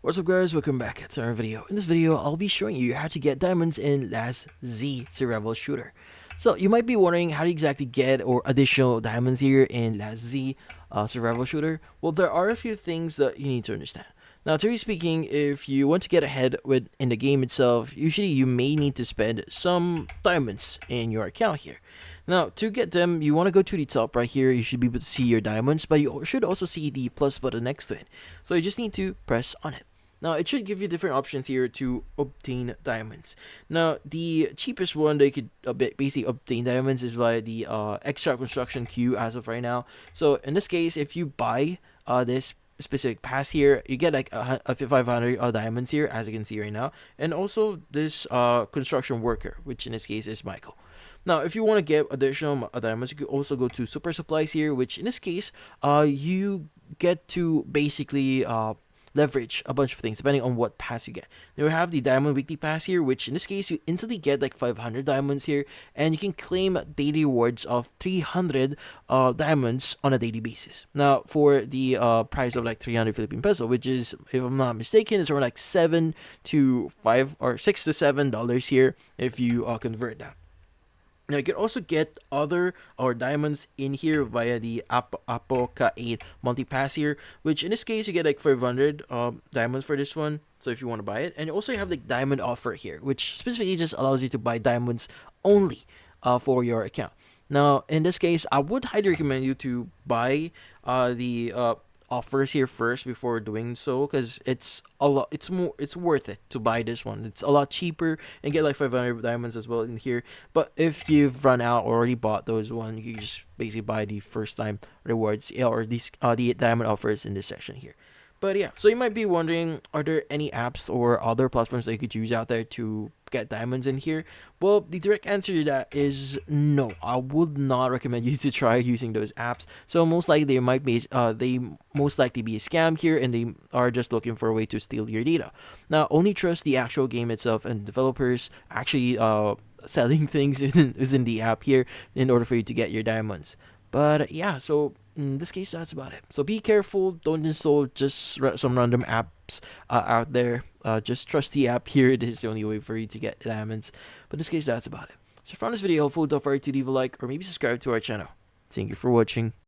What's up guys, welcome back to our video. In this video, I'll be showing you how to get diamonds in Last Z Survival Shooter. So you might be wondering how to exactly get or additional diamonds here in Last Z Survival Shooter. Well, there are a few things that you need to understand. Now, to be speaking, if you want to get ahead in the game itself, usually you may need to spend some diamonds in your account here. Now, to get them, you want to go to the top right here. You should be able to see your diamonds, but you should also see the plus button next to it. So you just need to press on it. Now, it should give you different options here to obtain diamonds. Now, the cheapest one that you could basically obtain diamonds is via the extra construction queue as of right now. So, in this case, if you buy this specific pass here, you get like 500 diamonds here, as you can see right now. And also this construction worker, which in this case is Michael. Now, if you want to get additional diamonds, you could also go to super supplies here, which in this case, you get to basically leverage a bunch of things depending on what pass you get. Now we have the diamond weekly pass here, which in this case you instantly get like 500 diamonds here, and you can claim daily rewards of 300 diamonds on a daily basis. Now for the price of like 300 Philippine peso, which is, if I'm not mistaken, is around like 7 to 5 or 6 to 7 dollars here if you convert that. Now you can also get other diamonds in here via the Apoca 8 multi-pass here, which in this case you get like 500 diamonds for this one, so if you want to buy it. And you also have the diamond offer here, which specifically just allows you to buy diamonds only for your account. Now in this case, I would highly recommend you to buy the offers here first before doing so, because it's worth it to buy this one. It's a lot cheaper and get like 500 diamonds as well in here. But if you've run out or already bought those one, you can just basically buy the first time rewards or these the diamond offers in this section here. But yeah, so you might be wondering, are there any apps or other platforms that you could use out there to get diamonds in here? Well, the direct answer to that is no. I would not recommend you to try using those apps. So most likely they might be they most likely be a scam here, and they are just looking for a way to steal your data. Now, only trust the actual game itself and developers actually selling things in the app here in order for you to get your diamonds. But yeah, so in this case, that's about it. So be careful. Don't install just some random apps out there. Just trust the app here. It is the only way for you to get diamonds. But in this case, that's about it. So if you found this video helpful, don't forget to leave a like or maybe subscribe to our channel. Thank you for watching.